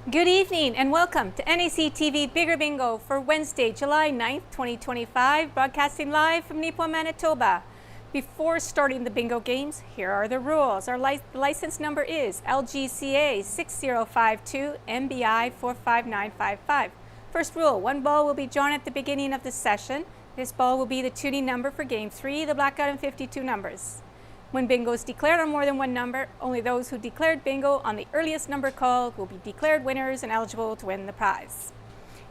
Good evening and welcome to NACTV Bigger Bingo for Wednesday, July 9th, 2025, broadcasting live from Nipawin, Manitoba. Before starting the bingo games, here are the rules. Our license number is LGCA 6052 MBI 45955. First rule, one ball will be drawn at the beginning of the session. This ball will be the tuning number for Game 3, the blackout and 52 numbers. When bingo is declared on more than one number, only those who declared bingo on the earliest number called will be declared winners and eligible to win the prize.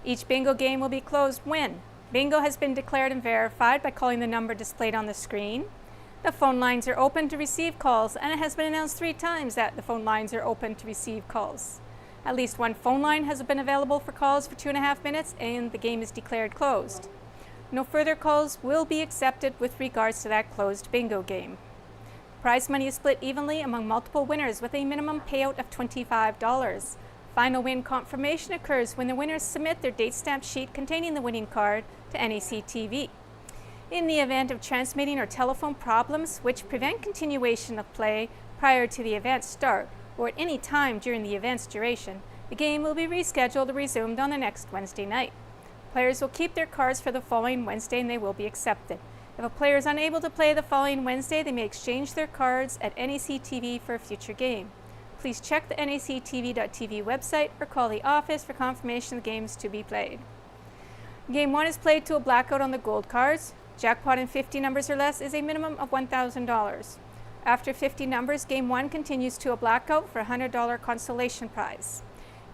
Each bingo game will be closed when bingo has been declared and verified by calling the number displayed on the screen. The phone lines are open to receive calls, and it has been announced 3 times that the phone lines are open to receive calls. At least one phone line has been available for calls for 2.5 minutes, and the game is declared closed. No further calls will be accepted with regards to that closed bingo game. Prize money is split evenly among multiple winners with a minimum payout of $25. Final win confirmation occurs when the winners submit their date stamp sheet containing the winning card to NACTV. In the event of transmitting or telephone problems which prevent continuation of play prior to the event's start or at any time during the event's duration, the game will be rescheduled or resumed on the next Wednesday night. Players will keep their cards for the following Wednesday and they will be accepted. If a player is unable to play the following Wednesday, they may exchange their cards at NACTV for a future game. Please check the NACTV.tv website or call the office for confirmation of the games to be played. Game 1 is played to a blackout on the gold cards. Jackpot in 50 numbers or less is a minimum of $1,000. After 50 numbers, Game 1 continues to a blackout for a $100 consolation prize.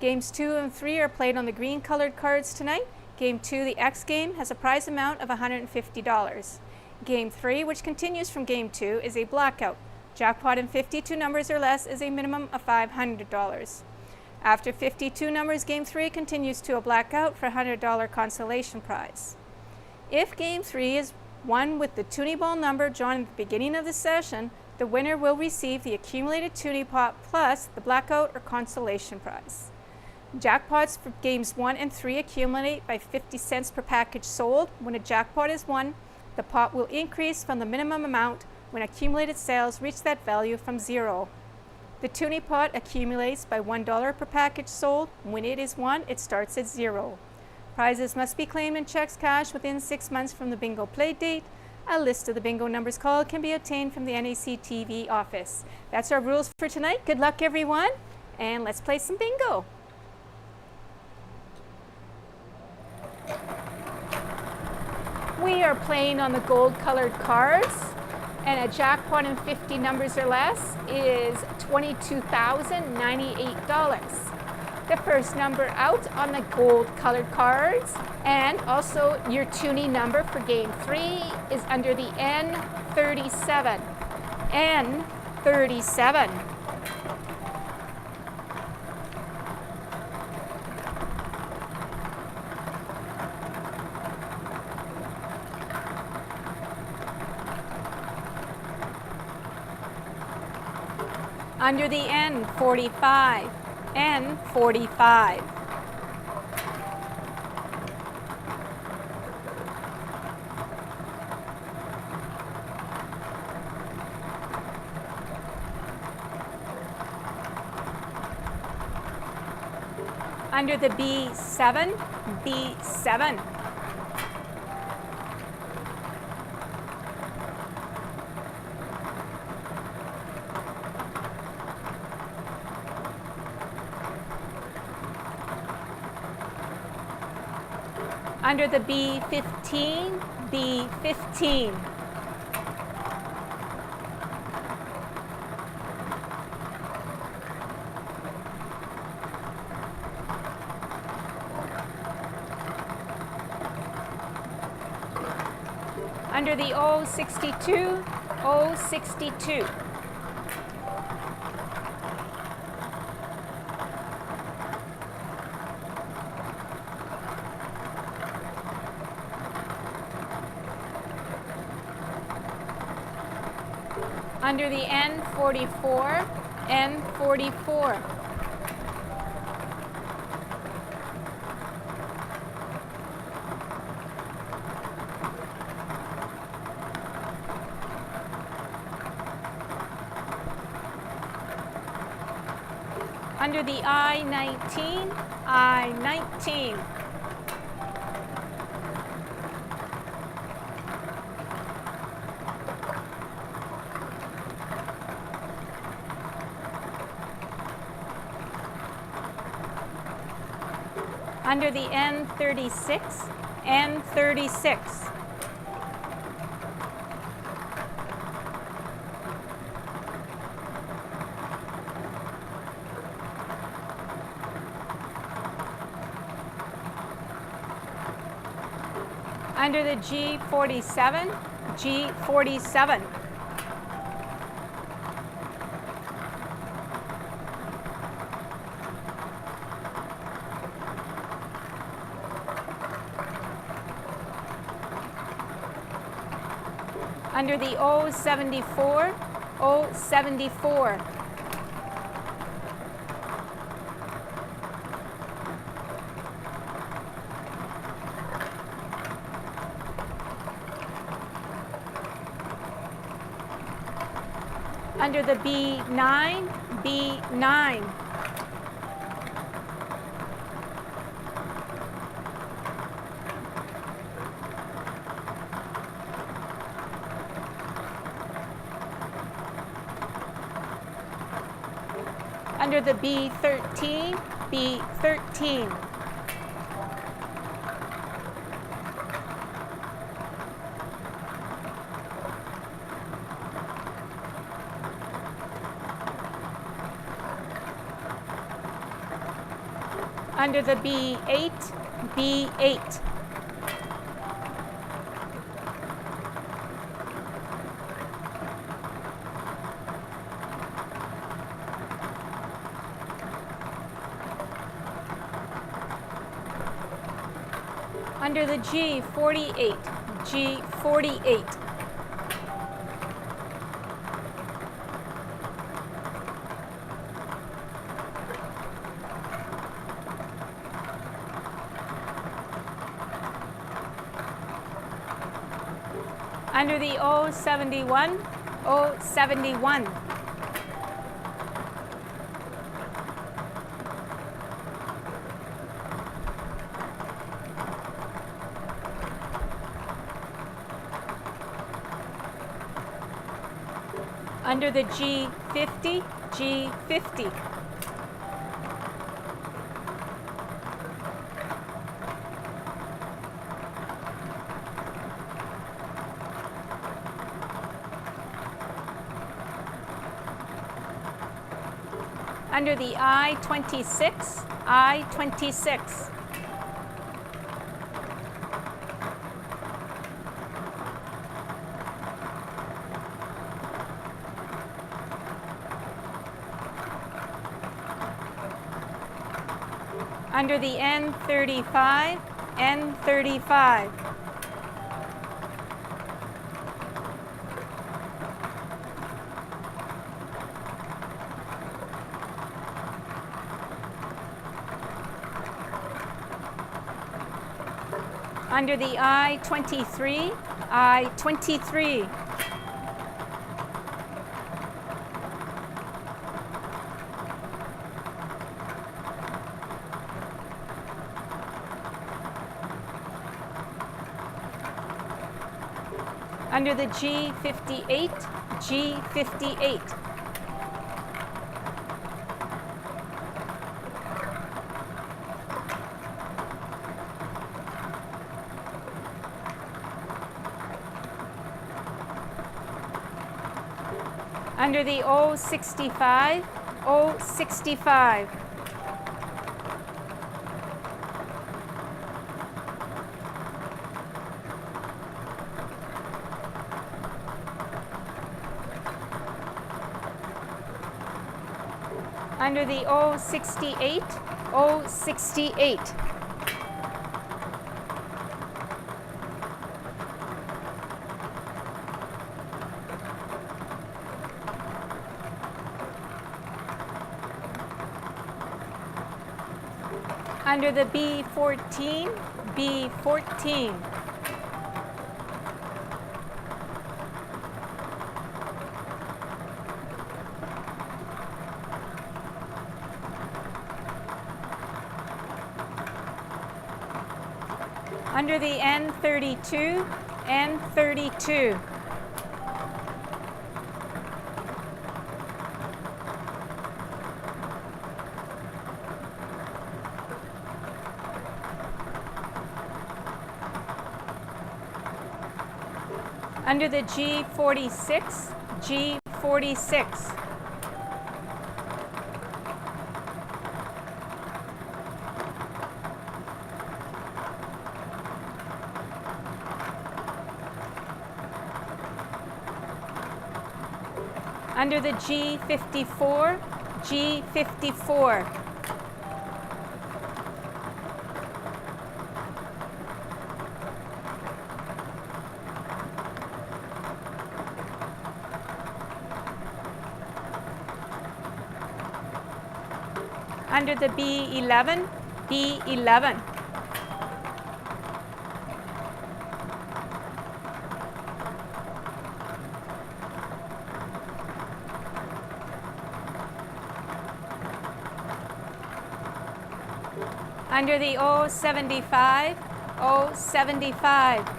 Games 2 and 3 are played on the green colored cards tonight. Game 2, the X game, has a prize amount of $150. Game 3, which continues from Game 2, is a blackout. Jackpot in 52 numbers or less is a minimum of $500. After 52 numbers, Game 3 continues to a blackout for a $100 consolation prize. If Game 3 is won with the toonie ball number drawn at the beginning of the session, the winner will receive the accumulated toonie pot plus the blackout or consolation prize. Jackpots for Games 1 and 3 accumulate by 50 cents per package sold. When a jackpot is won, the pot will increase from the minimum amount when accumulated sales reach that value from 0. The toonie pot accumulates by $1 per package sold. When it is won, it starts at 0. Prizes must be claimed in checks cashed within 6 months from the bingo play date. A list of the bingo numbers called can be obtained from the NACTV office. That's our rules for tonight. Good luck, everyone, and let's play some bingo. We are playing on the gold colored cards, and a jackpot in 50 numbers or less is $22,098. The first number out on the gold colored cards, and also your toonie number for Game 3 is under the N37. N37. Under the N45, N45. Under the B7, B7. Under the B15, B15. Under the O62, O62. Under the N44, N44. Under the I-19, I-19. Under the N36, N36. Under the G47, G47. Under the O74, O74. Under the B9, B9. Under the B13, B13. Under the B8, B8. Under the G48, G48. Under the O71, O71. Under the G50, G50. Under the I-26, I-26. Under the N35, N35. Under the I-23, I-23. Under the G58, G58. Under the O65, O65. Under the O68, O68. Under the B14, B14. Under the N32, N32. Under the G46, G46. Under the G54, G54. Under the B11, B11. Under the O75, O75.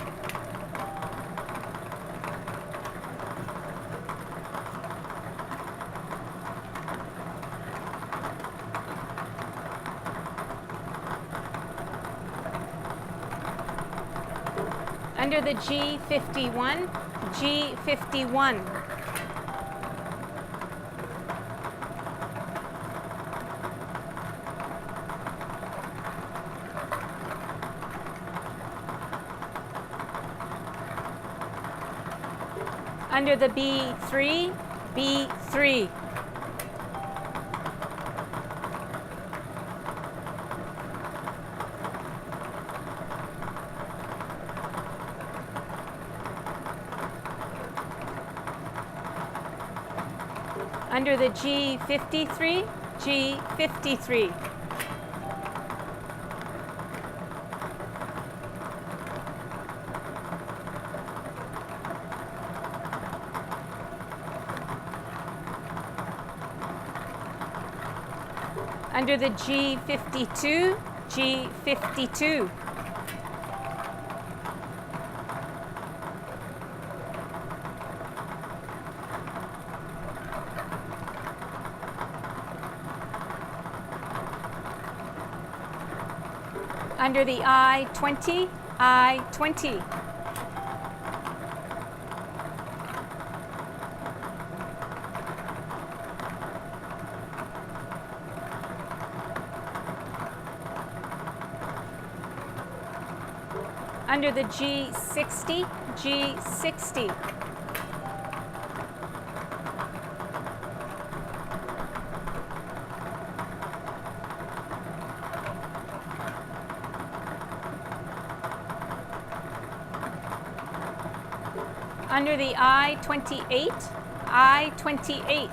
Under the G51, G51. Under the B3, B3. Under the G53, G53. Under the G52, G52. Under the I-20, I-20. Under the G60, G60. Under the I-28, I-28.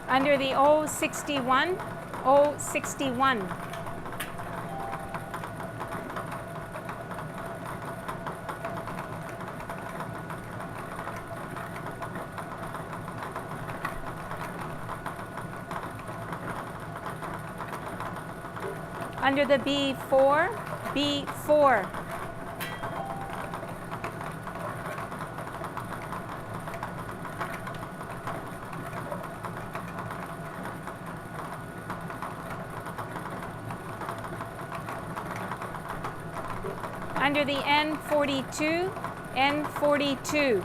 Under the O61, O61. Under the B4, B4. Under the N42, N42.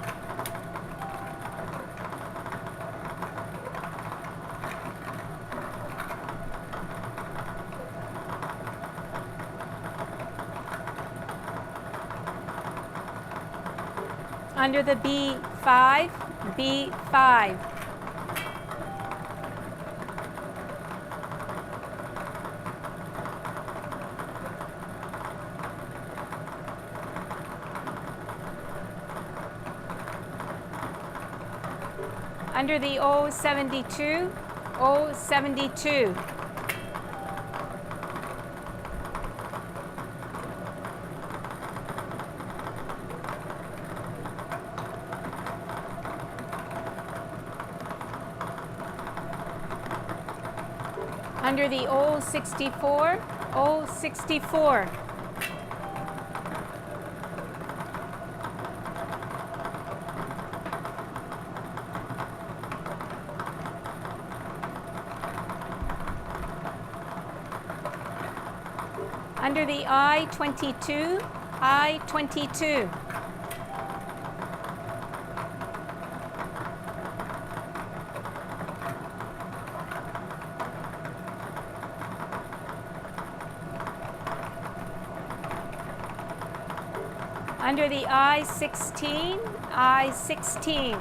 Under the B5, B5. Under the O72, O72. Under the O64, O64. Under the I-22, I-22. Under the I-16, I-16.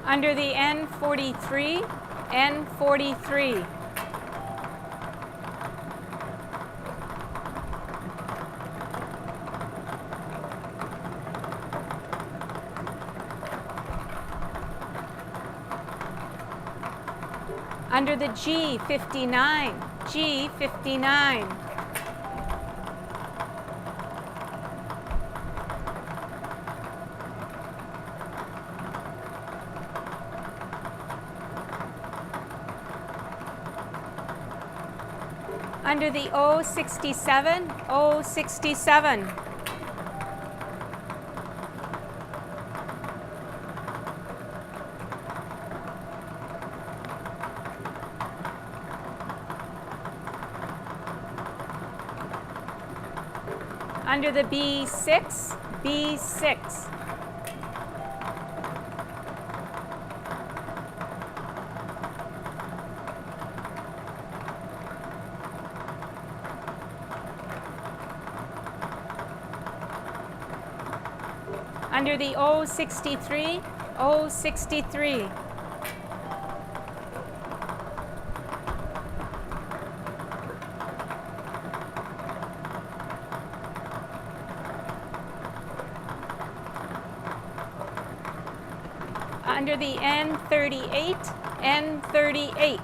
Under the N43, N43. Under the G59, G59. Under the O67, O67. Under the B6, B6. Under the O63, O63. Under the N38, N38.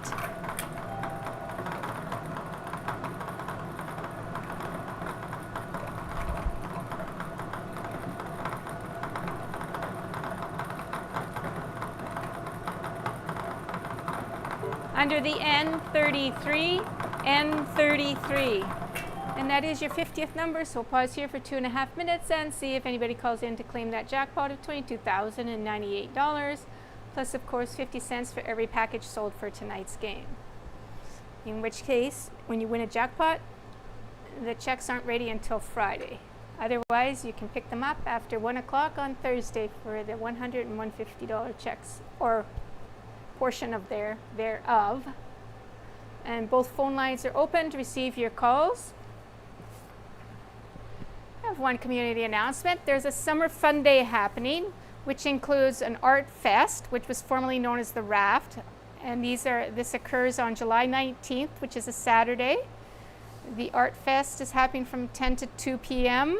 Under the N33, N33. And that is your 50th number, so pause here for 2.5 minutes and see if anybody calls in to claim that jackpot of $22,098, plus of course 50 cents for every package sold for tonight's game. In which case, when you win a jackpot, the checks aren't ready until Friday. Otherwise, you can pick them up after 1 o'clock on Thursday for the $100 and $150 checks, or portion of thereof. And both phone lines are open to receive your calls. I have one community announcement. There's a summer fun day happening, which includes an art fest, which was formerly known as the Raft. And this occurs on July 19th, which is a Saturday. The art fest is happening from 10 to 2 p.m.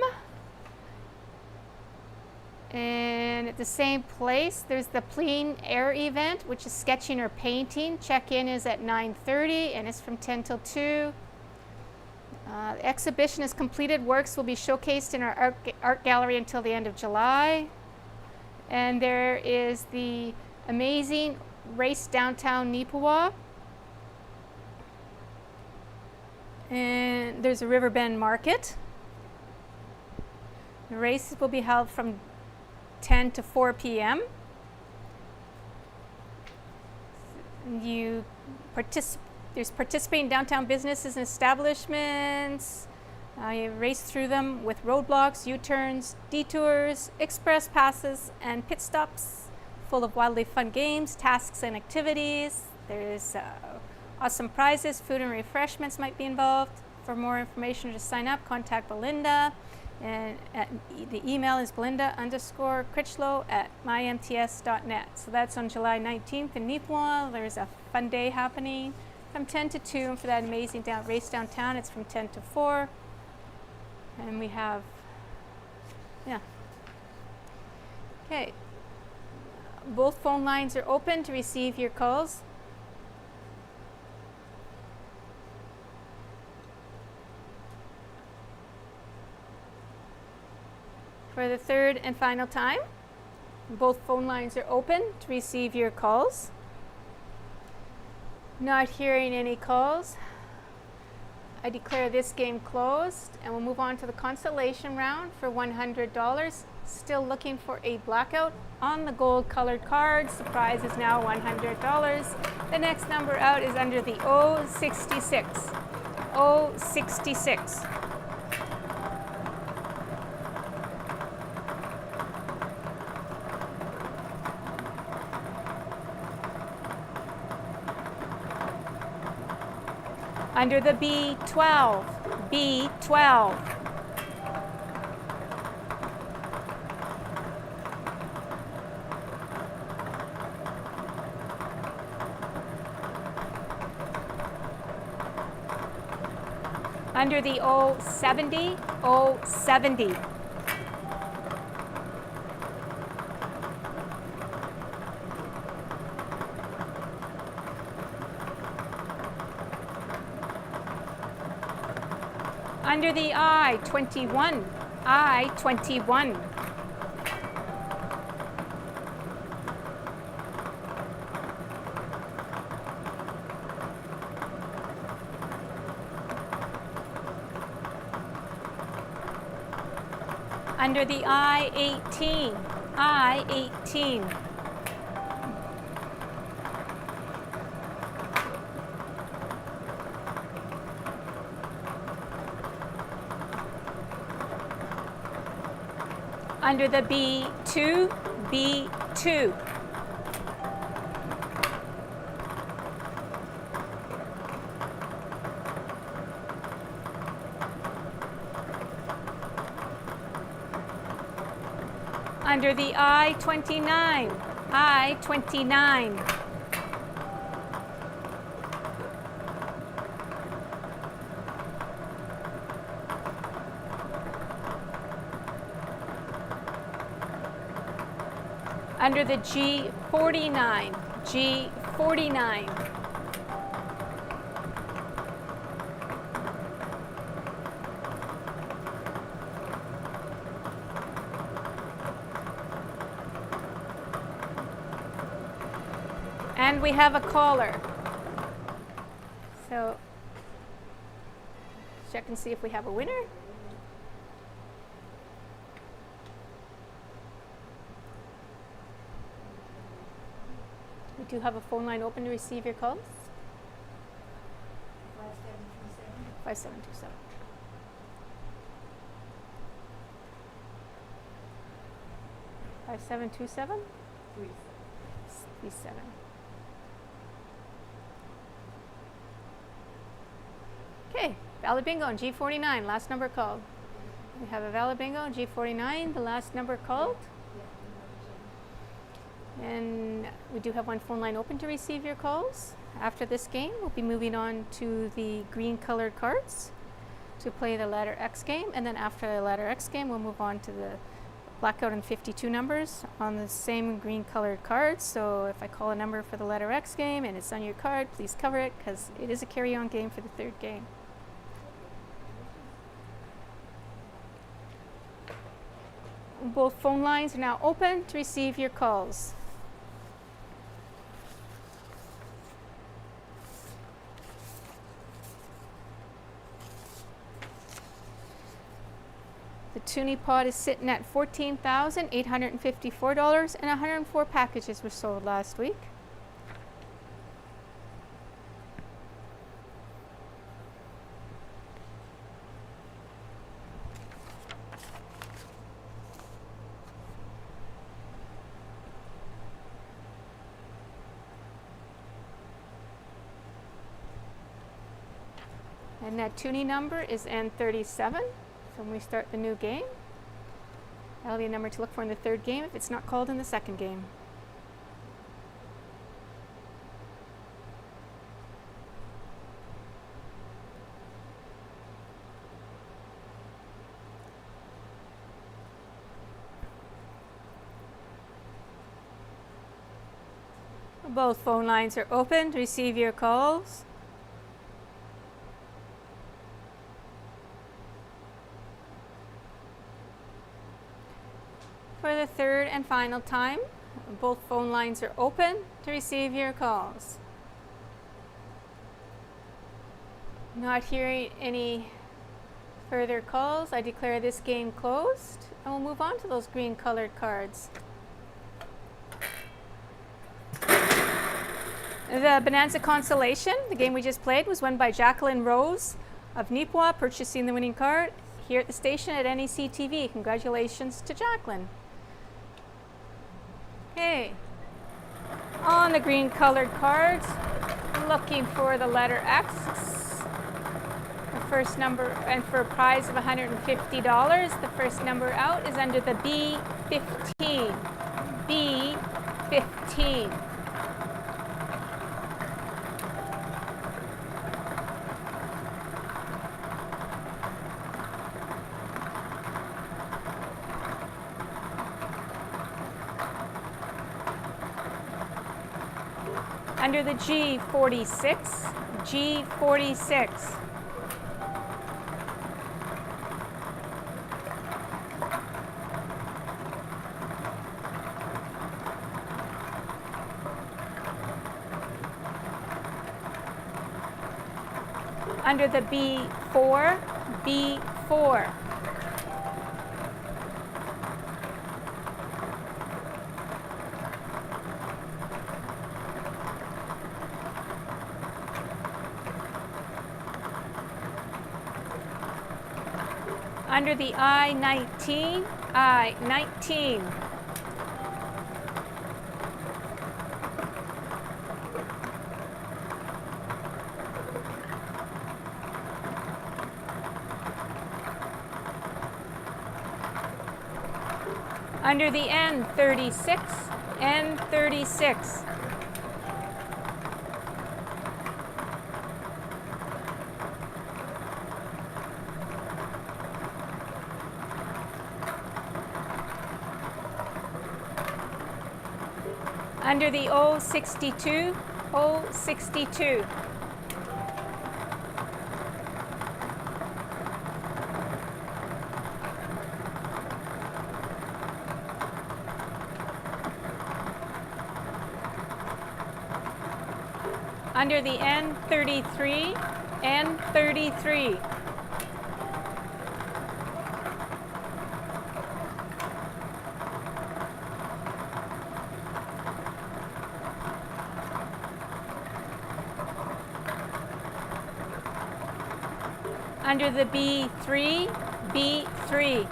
And at the same place, there's the Plein Air event, which is sketching or painting. Check-in is at 9:30 and it's from 10 till 2. The exhibition is completed. Works will be showcased in our art gallery until the end of July. And there is the amazing race downtown Neepawa. And there's a Riverbend Market. The race will be held from 10 to 4 p.m. There's participating downtown businesses and establishments. You race through them with roadblocks, U-turns, detours, express passes, and pit stops full of wildly fun games, tasks, and activities. There's awesome prizes, food and refreshments might be involved. For more information or to sign up, contact Belinda. And the email is belinda_critchlow@mymts.net. So that's on July 19th in Neepawa. There's a fun day happening from 10 to 2. And for that amazing race downtown, it's from 10 to 4. And we have, Okay. Both phone lines are open to receive your calls. For the third and final time, both phone lines are open to receive your calls. Not hearing any calls, I declare this game closed, and we'll move on to the consolation round for $100. Still looking for a blackout on the gold colored cards. The prize is now $100. The next number out is under the 066. 066. Under the B12, B12. Under the 070, 070. Under the I-21, I-21. Under the I-18, I-18. Under the B2, B2. Under the I-29, I-29. Under the G49, G49. And we have a caller. So check and see if we have a winner. We do have a phone line open to receive your calls. 5727. 5727? 37. Okay, valid bingo on G49, last number called. We have a valid bingo on G49, the last number called. And we do have one phone line open to receive your calls. After this game, we'll be moving on to the green colored cards to play the letter X game. And then after the letter X game, we'll move on to the blackout and 52 numbers on the same green colored cards. So if I call a number for the letter X game and it's on your card, please cover it because it is a carry-on game for the third game. Both phone lines are now open to receive your calls. The Toonie Pod is sitting at $14,854 and 104 packages were sold last week. And that Toonie number is N37. So when we start the new game, that'll be a number to look for in the third game if it's not called in the second game. Both phone lines are open to receive your calls. for the third and final time. Both phone lines are open to receive your calls. Not hearing any further calls, I declare this game closed, and we'll move on to those green colored cards. The Bonanza Consolation, the game we just played, was won by Jacqueline Rose of Nipawin, purchasing the winning card here at the station at NACTV. Congratulations to Jacqueline. Okay, on the green colored cards, looking for the letter X. The first number, and for a prize of $150, the first number out is under the B15. B15. Under the G46, G46. Under the B4, B4. Under the I-19, I-19. Under the N36, N36. Under the O62, O62. Under the N33, N33. Under the B3, B3.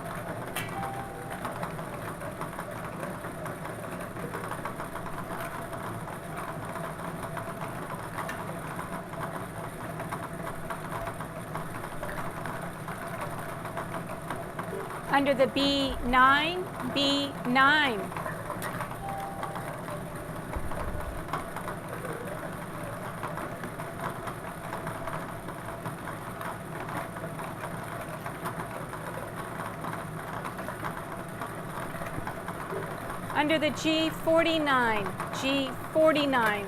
Under the B9, B9. Under the G49, G49.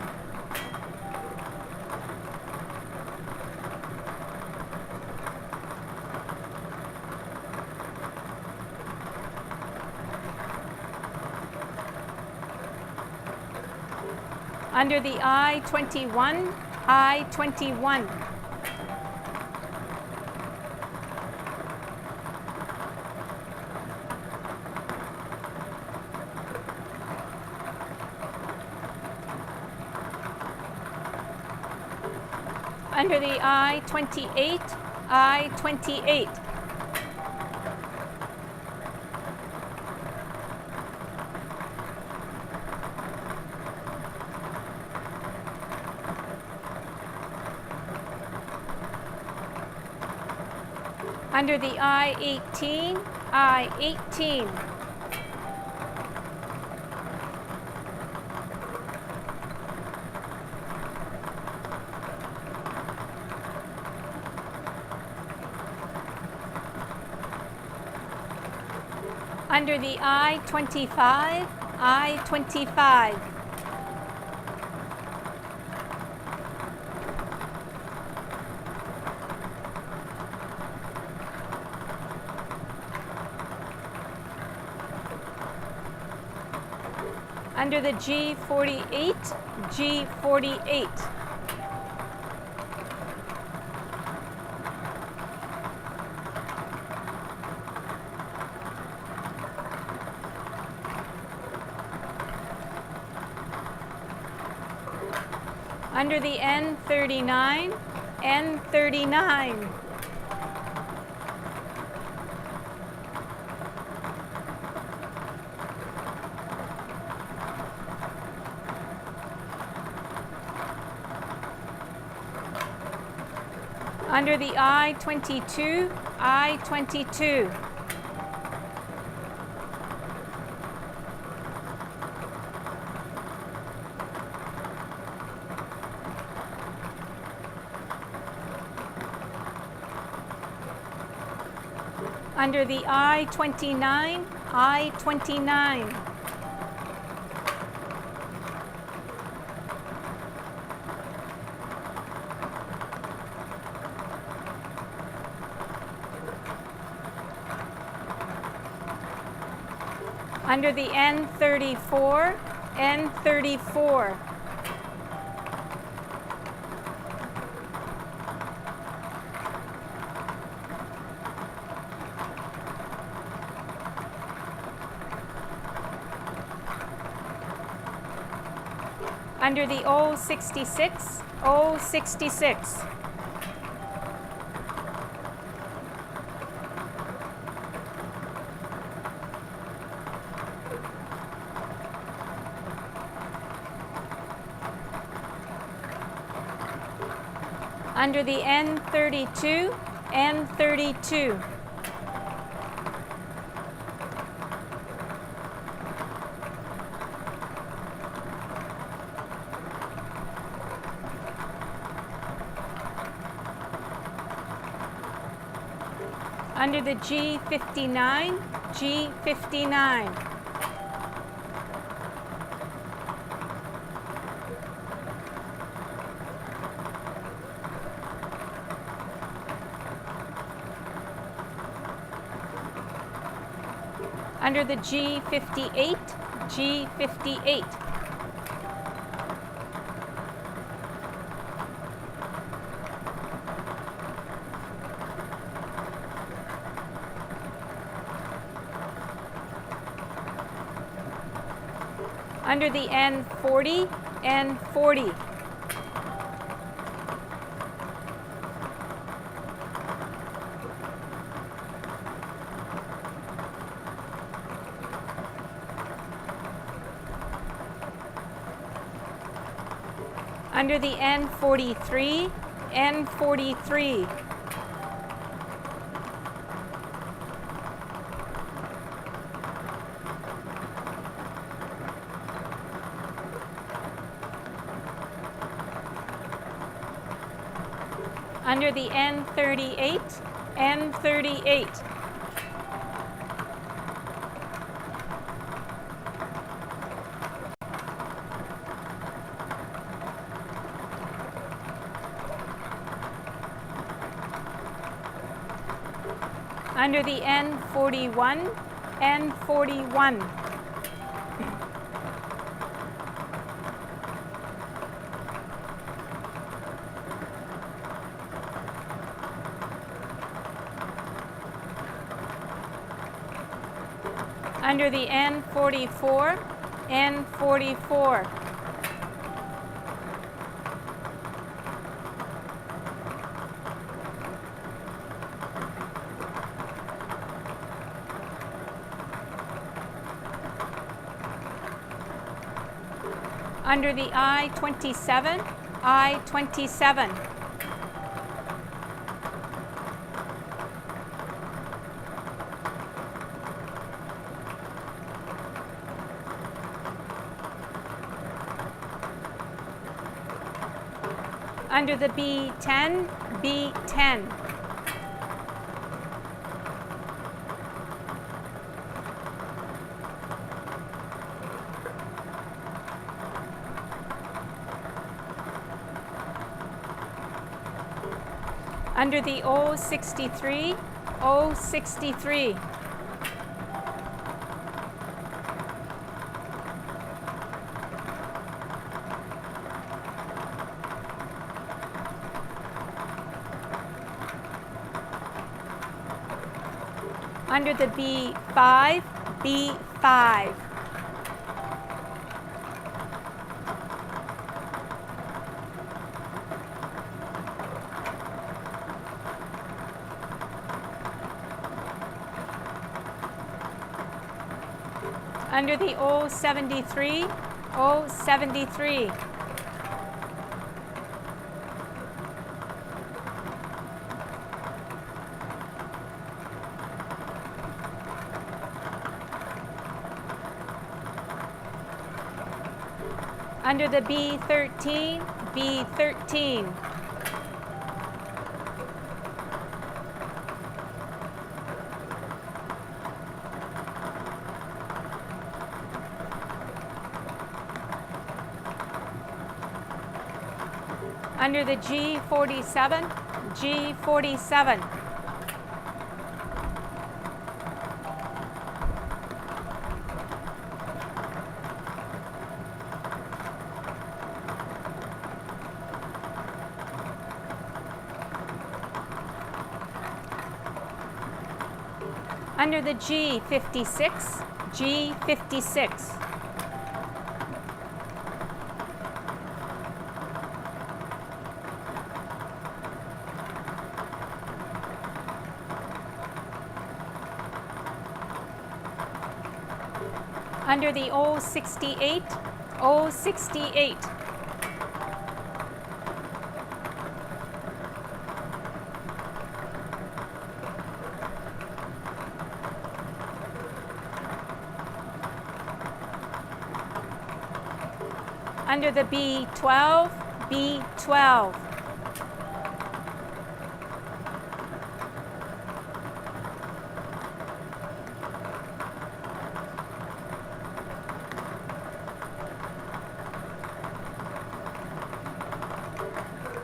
Under the I-21, I-21. Under the I-28, I-28. Under the I-18, I-18. Under the I-25, I-25. Under the G48, G48. Under the N39, N39. Under the I-22, I-22. Under the I-29, I-29. Under the N34, N34. Under the O66, O66. Under the N32, N32. Under the G59, G59. Under the G58, G58. Under the N40, N40. Under the N43, N43. Under the N38, N38. Under the N41, N41. Under the N44, N44. Under the I-27, I-27. Under the B10, B10. Under the O63, O63. Under the B5, B5. Under the O73, O73. Under the B13, B13. Under the G47, G47. Under the G56, G56. Under the O68, O68. Under the B12, B12.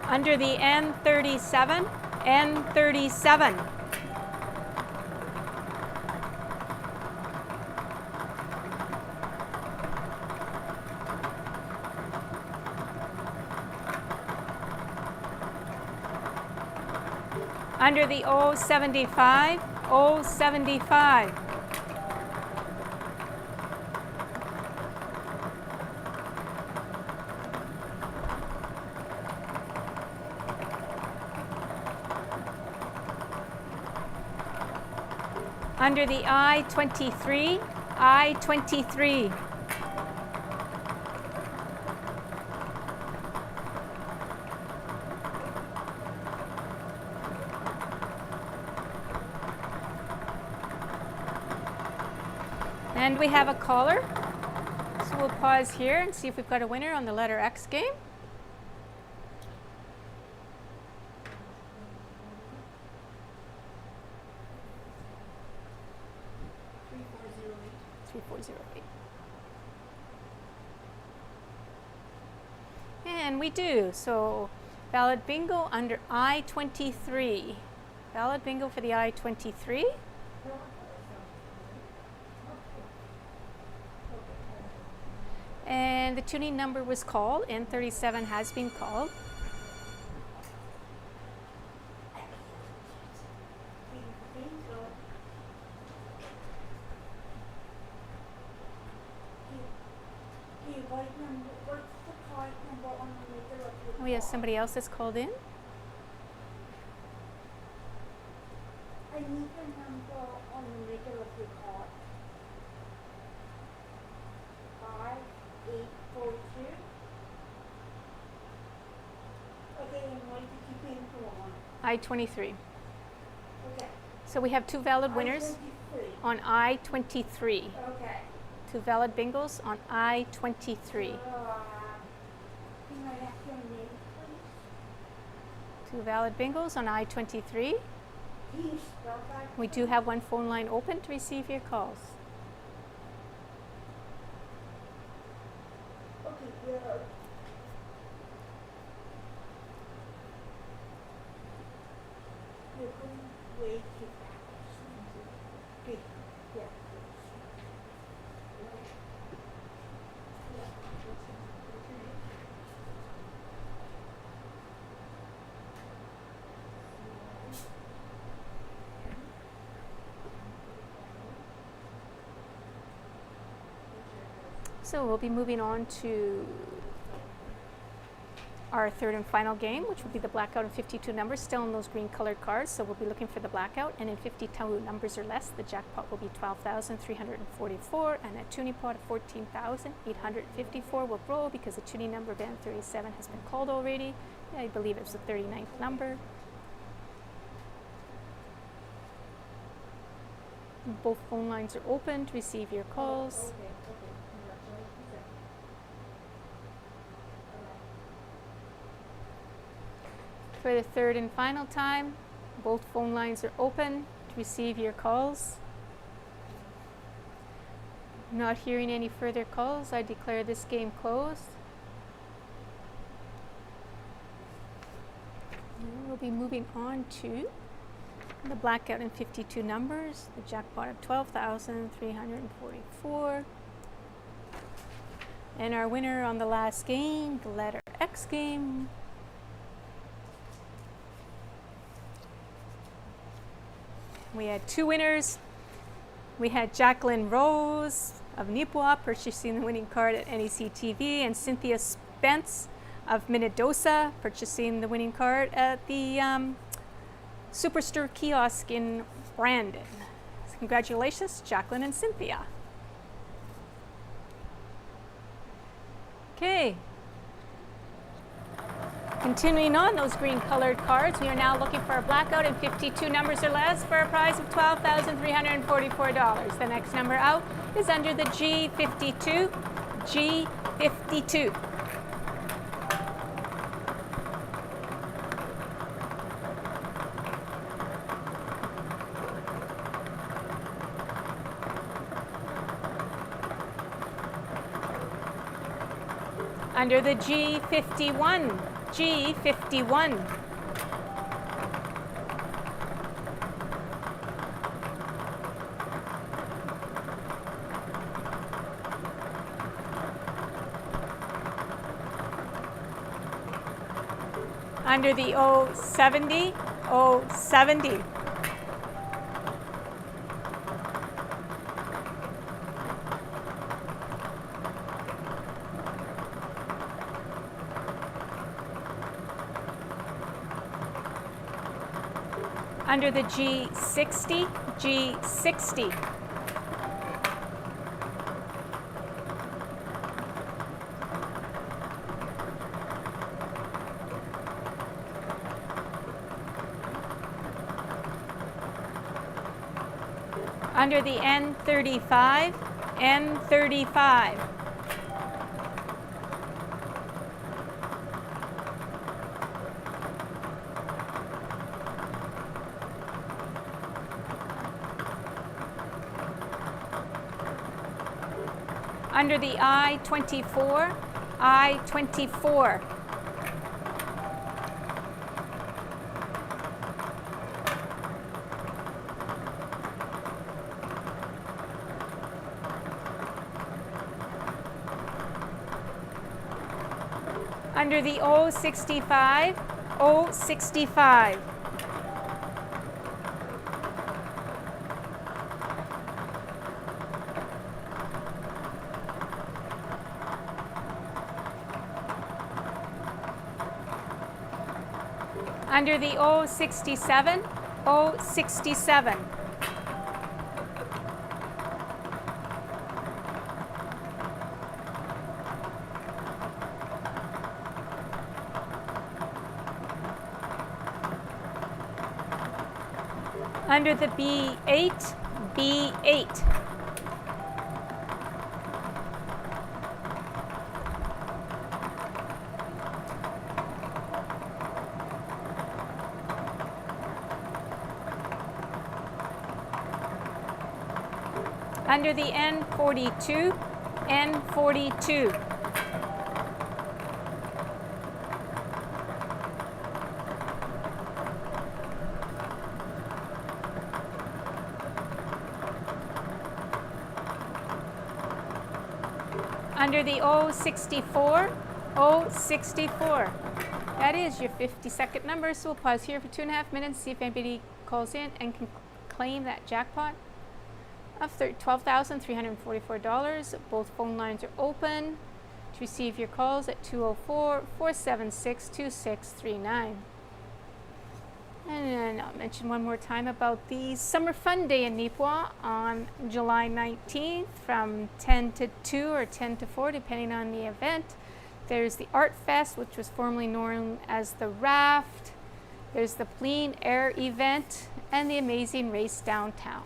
Under the N37, N37. Under the O75, O75. Under the I23, I23. And we have a caller, so we'll pause here and see if we've got a winner on the letter X game. And we do. So valid bingo under I23. Valid bingo for the I23. And the tuning number was called. N37 has been called. We have somebody else that's called in. I need the number on the middle of your card. 5842. Okay, and what did you pay for on? I23. Okay. So we have two valid winners I-23. on I23. Okay. Two valid bingos on I23. Can I ask your name, please? Two valid bingos on I23. Can you spell that? We do have one phone line open to receive your calls. Okay, good. You're going way too fast. Okay, yeah. So we'll be moving on to our third and final game, which will be the blackout in 52 numbers, still in those green colored cards. So we'll be looking for the blackout, and in 52 numbers or less, the jackpot will be 12,344, and a tuning pot of 14,854 will roll because the tuning number band 37 has been called already. I believe it's the 39th number. Both phone lines are open to receive your calls. For the third and final time, both phone lines are open to receive your calls. Not hearing any further calls, I declare this game closed. And we'll be moving on to the blackout in 52 numbers, the jackpot of 12,344. And our winner on the last game, the letter X game. We had two winners. We had Jacqueline Rose of Nipua purchasing the winning card at NACTV, and Cynthia Spence of Minnedosa purchasing the winning card at the Superstore kiosk in Brandon. So congratulations, Jacqueline and Cynthia. Okay. Continuing on those green colored cards, we are now looking for a blackout in 52 numbers or less for a prize of $12,344. The next number out is under the G52. G52. Under the G51. G51. Under the O70, O70. Under the G60, G60. Under the N35, N35. Under the I-24, I-24. Under the O65, O65. Under the O67, O67. Under the B8, B8. Under the N42, N42. Under the O64, O64. That is your 50-second number, so we'll pause here for 2.5 minutes, see if anybody calls in and can claim that jackpot. of $12,344. Both phone lines are open. To receive your calls at 204-476-2639. And then I'll mention one more time about the Summer Fun Day in Nipawin on July 19th from 10 to 2 or 10 to 4, depending on the event. There's the Art Fest, which was formerly known as the Raft. There's the Plein Air event and the Amazing Race downtown.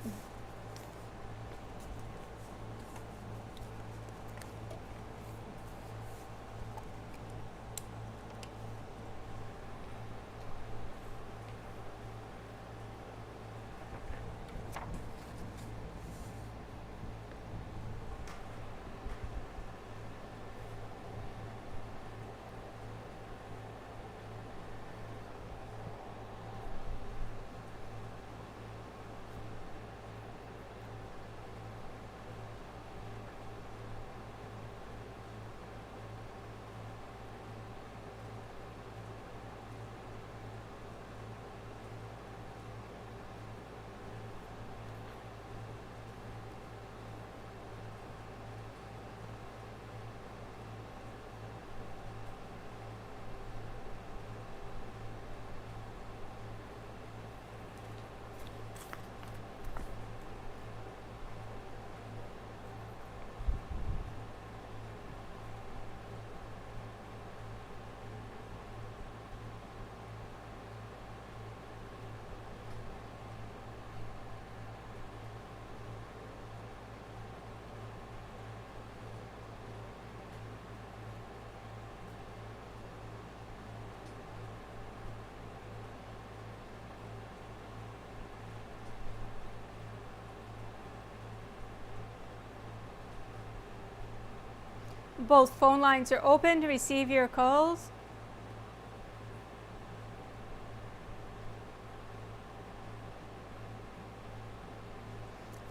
Both phone lines are open to receive your calls.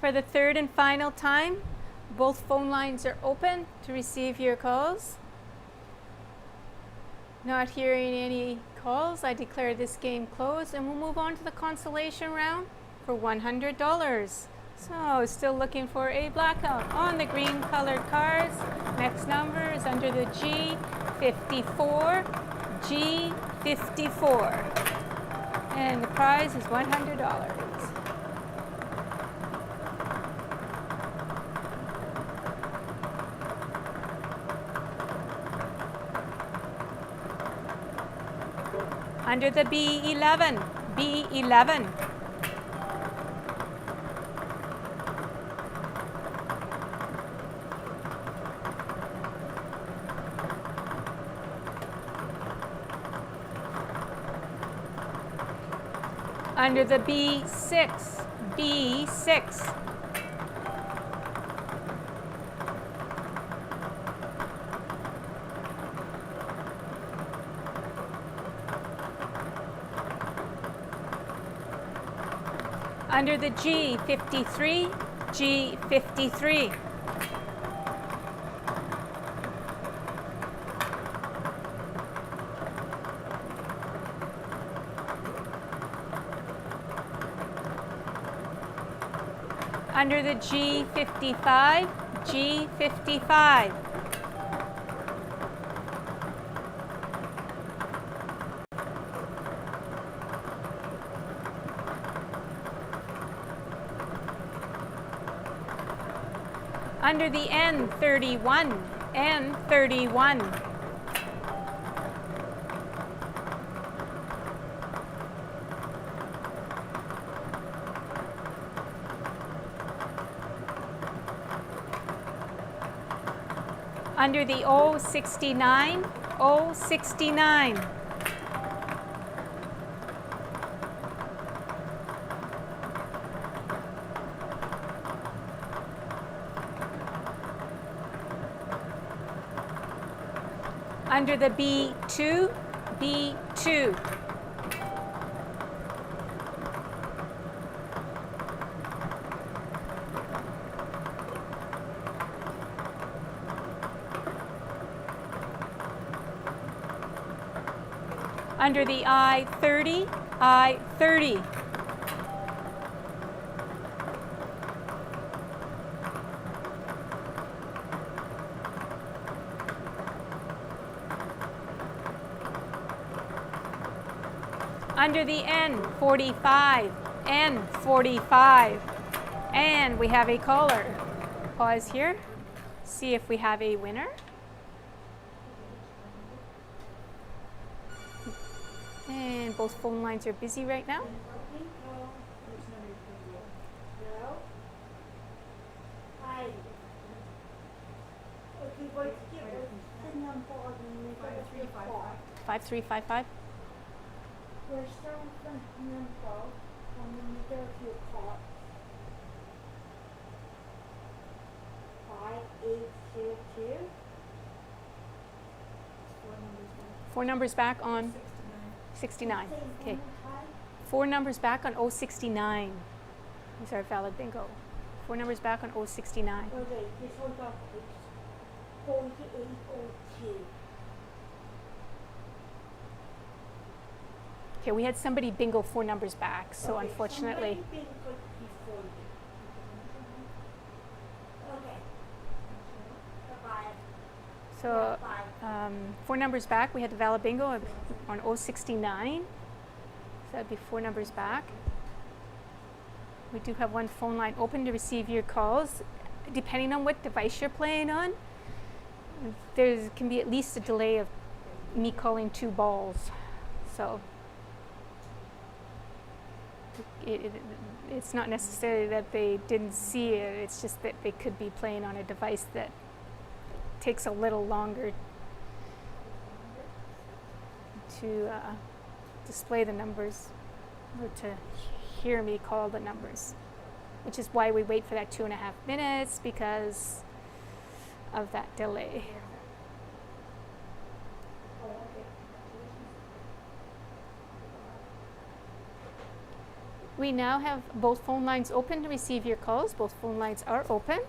For the third and final time, both phone lines are open to receive your calls. Not hearing any calls, I declare this game closed, and we'll move on to the consolation round for $100. So, still looking for a blackout on the green colored cards. Next number is under the G54, G54. And the prize is $100. Under the B11, B11. Under the B6, B6. Under the G53, G53. Under the G55, G55. Under the N31, N31. Under the O69, O69. Under the B2, B2. Under the I30, I30. under the N, 45, N, 45. And we have a caller. Pause here, see if we have a winner. And both phone lines are busy right now. No. Hi. Okay, what's the number on the middle of your card? 5355. Where's the number on the middle of your card? 5802. Four numbers back on 69. Okay. Four numbers back on 069. These are valid bingo. Four numbers back on 069. Okay, this one got 4802. Okay, we had somebody bingo four numbers back, so Okay, unfortunately. somebody bingoed before you. Okay. Bye-bye. So Bye. four numbers back, we had the valid bingo on 069. So that'd be four numbers back. We do have one phone line open to receive your calls. Depending on what device you're playing on, there can be at least a delay of me calling two balls. So it's not necessarily that they didn't see it, it's just that they could be playing on a device that takes a little longer to display the numbers or to hear me call the numbers, which is why we wait for that 2.5 minutes, because of that delay. We now have both phone lines open to receive your calls. Both phone lines are open.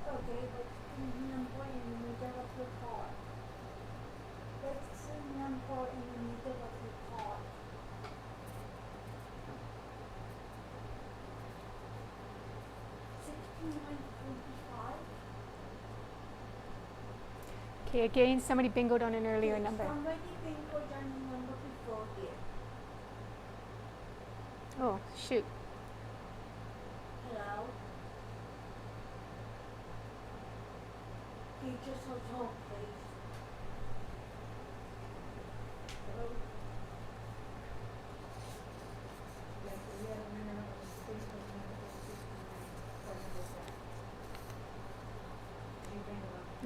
Okay, what's the number in the middle of your card? What's the number in the middle of your card? Okay, again, somebody bingoed on an earlier number. Somebody bingoed on the number before here. Oh, shoot. Hello? Can you just hold on, please? Hello?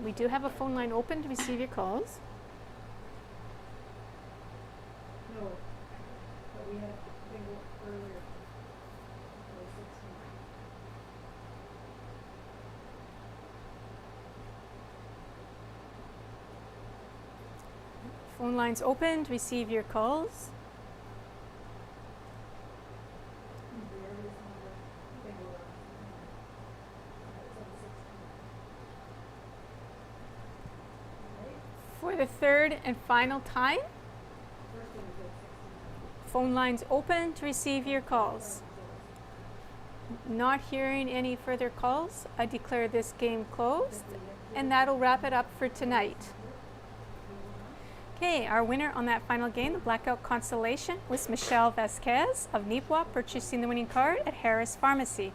We do have a phone line open to receive your calls. No, but we had bingo earlier. Phone lines open to receive your calls. The earliest number bingo was 16. For the third and final time, First one was at 16. phone lines open to receive your calls. Not hearing any further calls, I declare this game closed, and that'll wrap it up for tonight. Okay, our winner on that final game, the Blackout Constellation, was Michelle Vasquez of Nipawin, purchasing the winning card at Harris Pharmacy.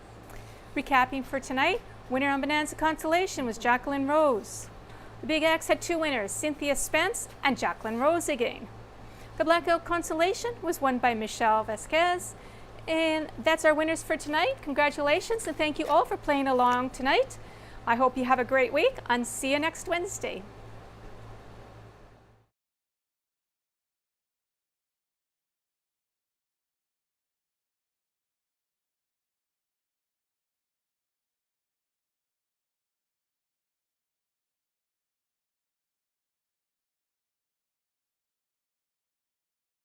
Recapping for tonight, winner on Bonanza Constellation was Jacqueline Rose. The Big X had two winners, Cynthia Spence and Jacqueline Rose again. The Blackout Constellation was won by Michelle Vasquez. And that's our winners for tonight. Congratulations, and thank you all for playing along tonight. I hope you have a great week, and see you next Wednesday.